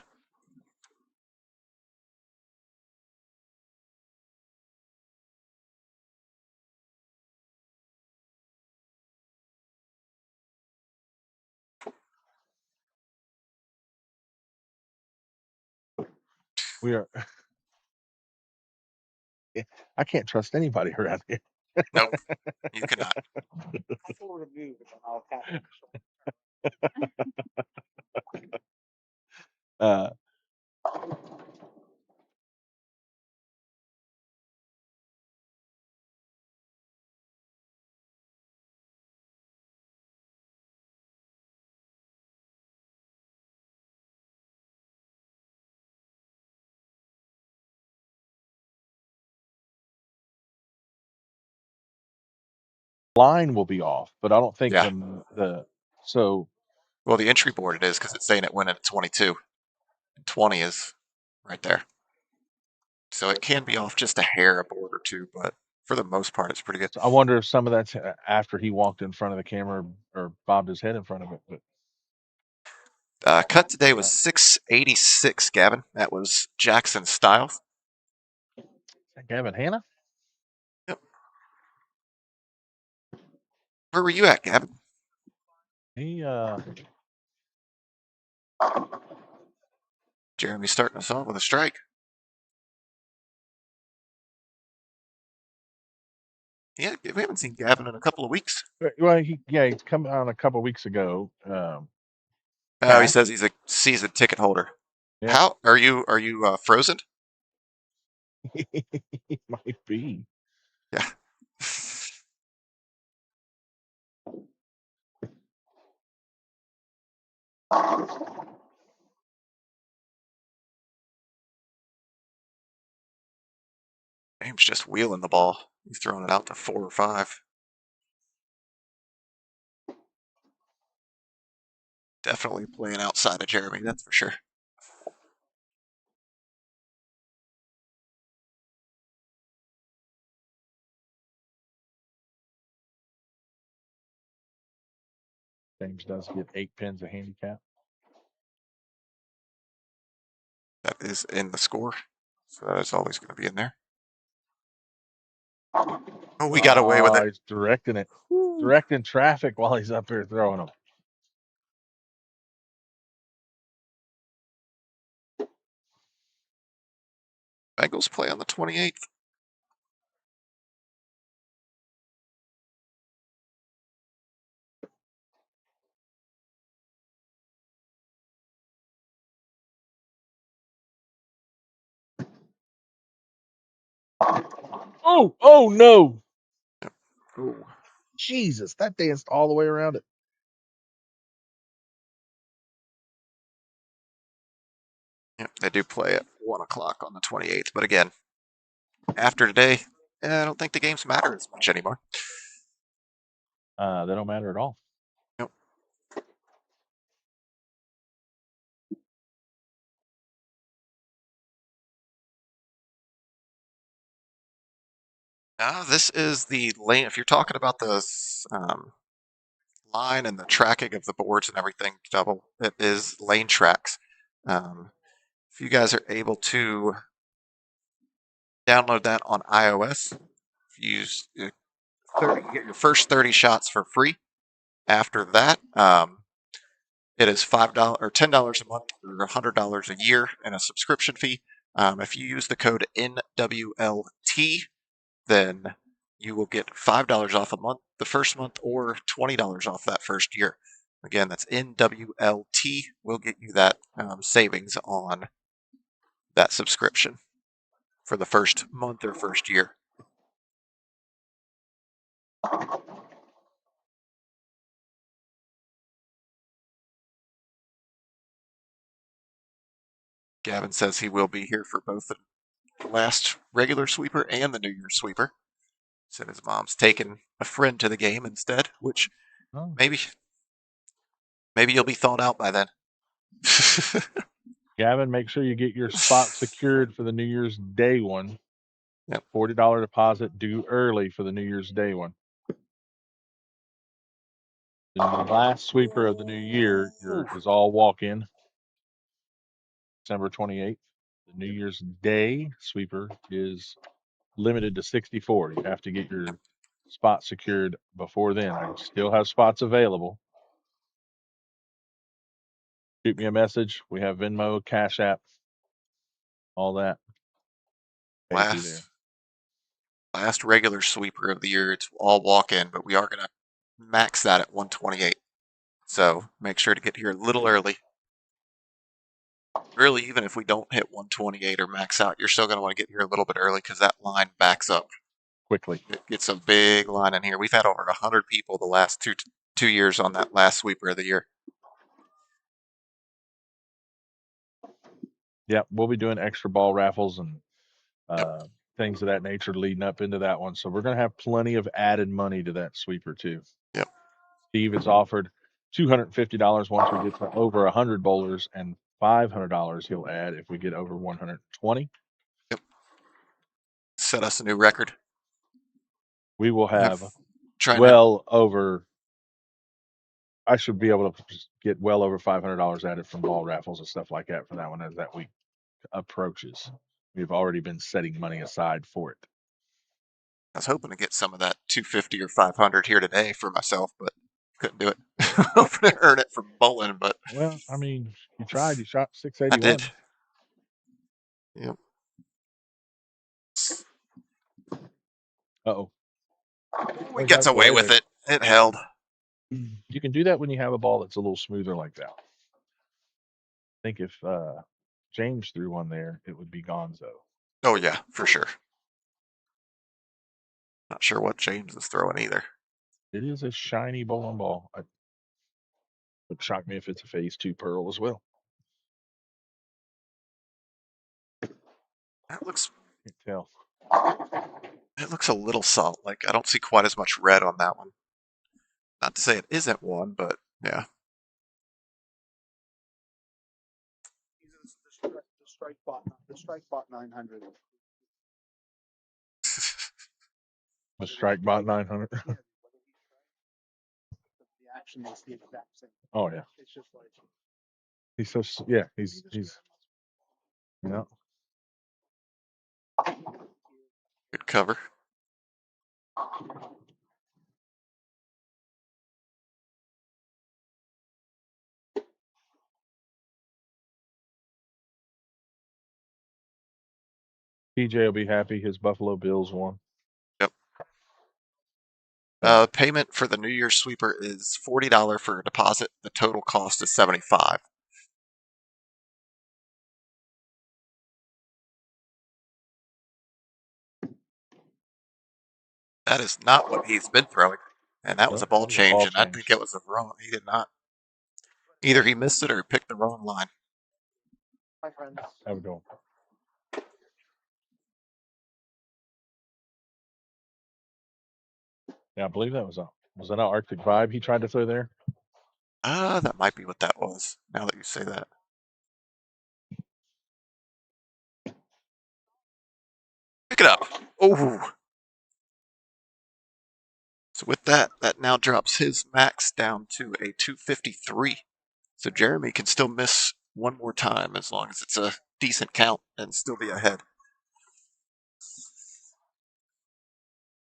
S2: We are. I can't trust anybody around here.
S1: Nope. You cannot.
S3: I told her to move, and I'll tap him.
S2: Uh, line will be off, but I don't think
S1: Yeah.
S2: the so
S1: Well, the entry board it is because it's saying it went at 22. 20 is right there. So it can be off just a hair, a board or two, but for the most part, it's pretty good.
S2: So I wonder if some of that's after he walked in front of the camera or bobbed his head in front of it. But
S1: Cut today was 686, Gavin. That was Jackson Styles.
S2: is that Gavin Hanna?
S1: Yep. Where were you at, Gavin?
S2: He
S1: Jeremy's starting us off with a strike. Yeah, we haven't seen Gavin in a couple of weeks.
S2: well, he come on a couple weeks ago.
S1: Oh, he
S2: Cash.
S1: says he's a season ticket holder.
S2: Yeah.
S1: How are you? Are you frozen?
S2: He might be.
S1: Yeah. Ames just wheeling the ball. He's throwing it out to 4 or 5. Definitely playing outside of Jeremy, that's for sure.
S2: James does get 8 pins of handicap.
S1: That is in the score, so that is always going to be in there. Oh, we got away with it.
S2: He's directing it, directing traffic while he's up here throwing them.
S1: Bengals play on the 28th.
S2: Oh no!
S1: Ooh.
S2: Jesus, that danced all the way around it.
S1: Yep, they do play at 1 o'clock on the 28th, but again, after today, I don't think the games matter as much anymore.
S2: They don't matter at all.
S1: Nope. This is the lane. If you're talking about the line and the tracking of the boards and everything, double, it is Lane Tracks. If you guys are able to download that on iOS, if you use 30, you get your first 30 shots for free. After that, it is $5 or $10 a month or $100 a year in a subscription fee. If you use the code NWLT, then you will get $5 off a month, the first month, or $20 off that first year. Again, that's NWLT. Will get you that savings on that subscription for the first month or first year. Gavin says he will be here for both the last regular sweeper and the New Year's sweeper. Said his mom's taking a friend to the game instead, which maybe you'll be thawed out by then.
S2: Gavin, make sure you get your spot secured for the New Year's Day one.
S1: Yep.
S2: $40 deposit due early for the New Year's Day one. The last sweeper of the new year is all walk-in. December 28th. The New Year's Day sweeper is limited to 64. You have to get your spot secured before then. I still have spots available. Shoot me a message. We have Venmo, Cash App, all that.
S1: Last regular sweeper of the year. It's all walk-in, but we are going to max that at 128. So make sure to get here a little early. Really, even if we don't hit 128 or max out, you're still going to want to get here a little bit early because that line backs up
S2: quickly.
S1: It gets a big line in here. We've had over 100 people the last two years on that last sweeper of the year.
S2: Yeah, we'll be doing extra ball raffles and things of that nature leading up into that one. So we're going to have plenty of added money to that sweeper too.
S1: Yep.
S2: Steve has offered $250 once we get to over 100 bowlers, and $500 he'll add if we get over 120.
S1: Yep. set us a new record.
S2: We will have
S1: Trying
S2: well over. I should be able to get well over $500 added from ball raffles and stuff like that for that one as that week approaches. We've already been setting money aside for it.
S1: I was hoping to get some of that 250 or 500 here today for myself, but couldn't do it. Hoping to earn it from bowling, but
S2: Well, I mean, you tried. You shot
S1: I
S2: 681.
S1: did. Yep.
S2: Uh-oh.
S1: We got away with it. It held.
S2: You can do that when you have a ball that's a little smoother like that. I think if James threw one there, it would be gonzo.
S1: Oh yeah, for sure. Not sure what James is throwing either.
S2: It is a shiny bowling ball. It would shock me if it's a phase 2 pearl as well.
S1: That looks.
S2: Can't tell.
S1: It looks a little salt. Like I don't see quite as much red on that one. Not to say it isn't one, but yeah.
S3: The strike bot 900.
S2: The strike bot 900.
S3: The action is the exact same.
S2: Oh yeah.
S3: It's just like
S2: He's so yeah. He's yeah.
S1: Good cover.
S2: PJ will be happy his Buffalo Bills won.
S1: Yep. Payment for the New Year's sweeper is $40 for a deposit. The total cost is $75. That is not what he's been throwing, and that was a ball change, and I think it was a wrong. He did not. Either he missed it or picked the wrong line.
S3: my friends.
S2: Have a go. Yeah, I believe that was that an Arctic Vibe he tried to throw there?
S1: That might be what that was. Now that you say that. Pick it up. Oh. So with that, that now drops his max down to a 253. So Jeremy can still miss one more time as long as it's a decent count and still be ahead.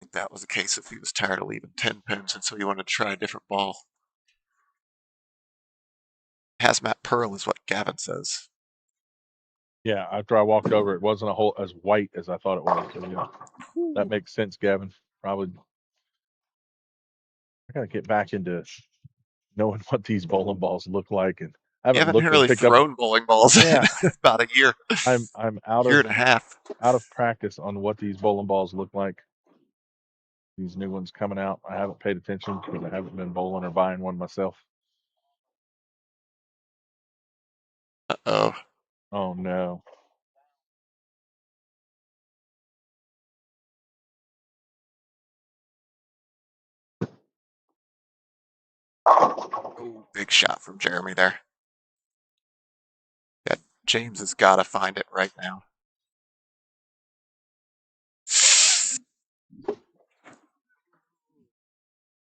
S1: I think that was the case if he was tired of leaving 10 pins and so he wanted to try a different ball. Hazmat Pearl is what Gavin says.
S2: Yeah, after I walked over, it wasn't a whole as white as I thought it was. So, yeah, that makes sense, Gavin. Probably. I gotta get back into knowing what these bowling balls look like, and I haven't
S1: really thrown bowling balls in about a year.
S2: I'm out
S1: year
S2: of
S1: and a half.
S2: Out of practice on what these bowling balls look like. These new ones coming out. I haven't paid attention because I haven't been bowling or buying one myself.
S1: Uh-oh.
S2: Oh no.
S1: Oh, big shot from Jeremy there. Yeah, James has got to find it right now.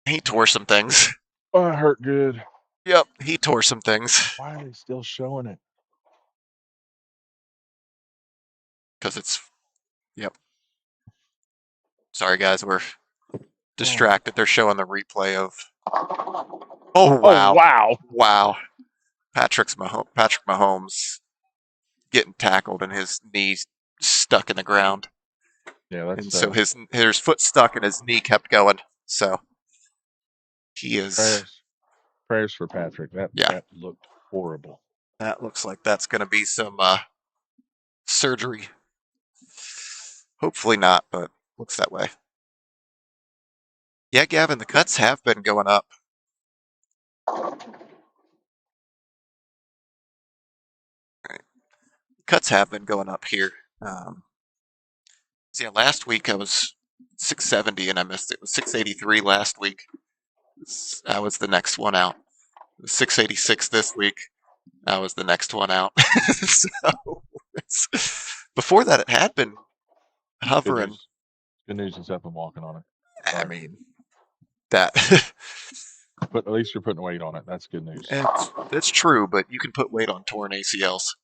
S1: He tore some things.
S2: Oh, it hurt good.
S1: Yep, he tore some things.
S2: Why are they still showing it?
S1: Because it's, yep. Sorry, guys, we're distracted. They're showing the replay of. Oh wow!
S2: Oh, wow!
S1: Wow! Patrick Mahomes getting tackled and his knees stuck in the ground.
S2: Yeah, that's.
S1: And so his foot stuck and his knee kept going. So he is.
S2: Prayers for Patrick. That looked horrible.
S1: That looks like that's going to be some surgery. Hopefully not, but looks that way. Yeah, Gavin, the cuts have been going up. Right. Cuts have been going up here. Yeah, last week I was 670 and I missed it. It was 683 last week. I was the next one out. It was 686 this week. I was the next one out. So before that, it had been
S2: Good
S1: hovering.
S2: news. Good news is I've been walking on it.
S1: I
S2: Sorry.
S1: mean, that
S2: But at least you're putting weight on it. That's good news.
S1: it's true, but you can put weight on torn ACLs.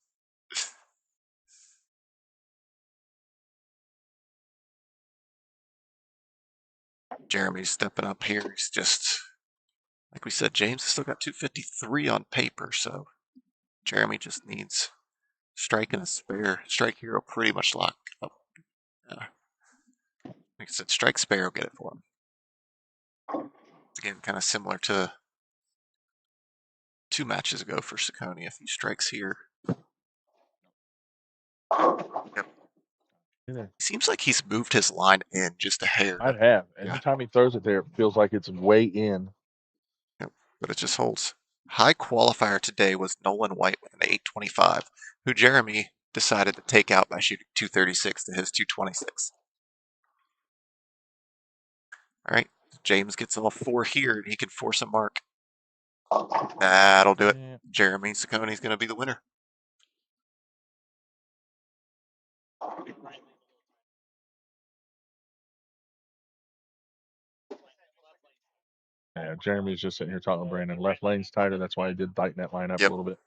S1: Jeremy's stepping up here. He's just, like we said, James has still got 253 on paper, so Jeremy just needs strike and a spare. Strike here will pretty much lock up. Like I said, strike spare will get it for him. Again, kind of similar to 2 matches ago for Saccone. If he strikes here, yep.
S2: Yeah.
S1: He seems like he's moved his line in just a hair.
S2: I'd have.
S1: Yeah.
S2: Anytime he throws it there, it feels like it's way in.
S1: Yep, but it just holds. High qualifier today was Nolan White with an 825, who Jeremy decided to take out by shooting 236 to his 226. All right, James gets all 4 here, and he can force a mark. That'll do it.
S2: Yeah.
S1: Jeremy Saccone's going to be the winner.
S2: Yeah, Jeremy's just sitting here talking to Brandon. Left lane's tighter. That's why he did tighten that line up
S1: Yep.
S2: a little bit.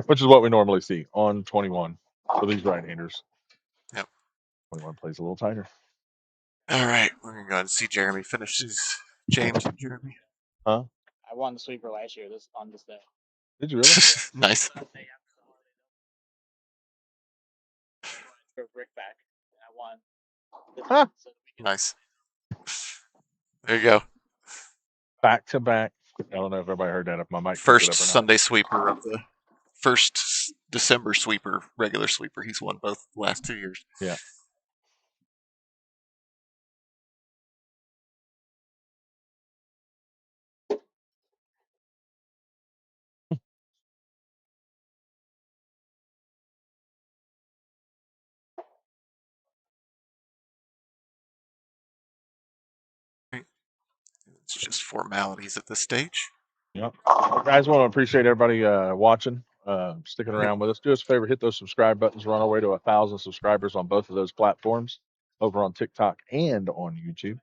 S2: Which is what we normally see on 21 for these right-handers.
S1: Yep.
S2: 21 plays a little tighter.
S1: All right, we're going to go ahead and see Jeremy finish his James and Jeremy.
S2: Huh?
S3: I won the sweeper last year. On this day.
S2: Did you really?
S1: Nice.
S3: For Rick back. I won.
S2: Huh.
S1: Nice. There you go.
S2: Back to back. I don't know if everybody heard that. If my mic
S1: First
S2: picked it up or not.
S1: Sunday sweeper of the first December sweeper, regular sweeper. He's won both the last 2 years.
S2: Yeah.
S1: It's just formalities at this stage.
S2: Yep. Guys, want to appreciate everybody watching, sticking around with us. Do us a favor, hit those subscribe buttons. We're on our way to 1,000 subscribers on both of those platforms, over on TikTok and on YouTube.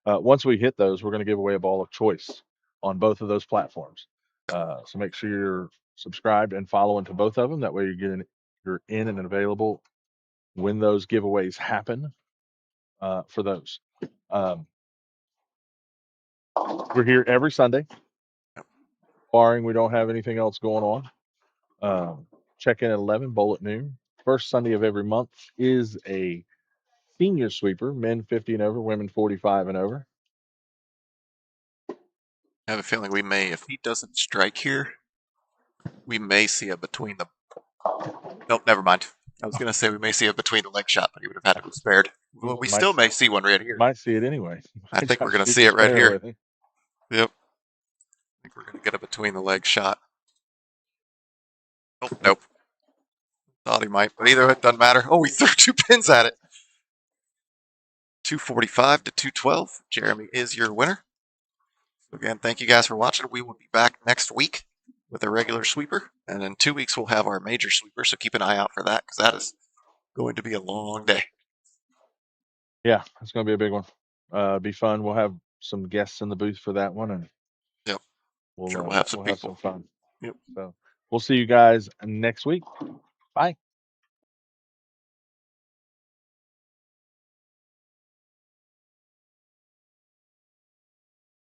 S2: Once we hit those, we're going to give away a ball of choice on both of those platforms. So make sure you're subscribed and following to both of them. That way you're in and available when those giveaways happen for those. We're here every Sunday, barring we don't have anything else going on. Check in at 11, bowl at noon. First Sunday of every month is a senior sweeper, men 50 and over, women 45 and over.
S1: I have a feeling we may, if he doesn't strike here, we may see a between the. Nope, never mind. I was going to say we may see a between the leg shot, but he would have had to be spared. Well, we still may see one right here.
S2: Might see it anyway.
S1: I think we're going to see it right here.
S2: with it.
S1: Yep. I think we're going to get a between the leg shot. Oh, nope. Thought he might, but either way, it doesn't matter. Oh, we threw 2 pins at it. 245 to 212. Jeremy is your winner. So again, thank you guys for watching. We will be back next week with a regular sweeper, and in 2 weeks we'll have our major sweeper. So keep an eye out for that, because that is going to be a long day.
S2: Yeah, it's going to be a big one. Be fun. We'll have some guests in the booth for that one, and
S1: Yep.
S2: we'll
S1: Sure, we'll have some people.
S2: fun.
S1: Yep.
S2: So we'll see you guys next week. Bye.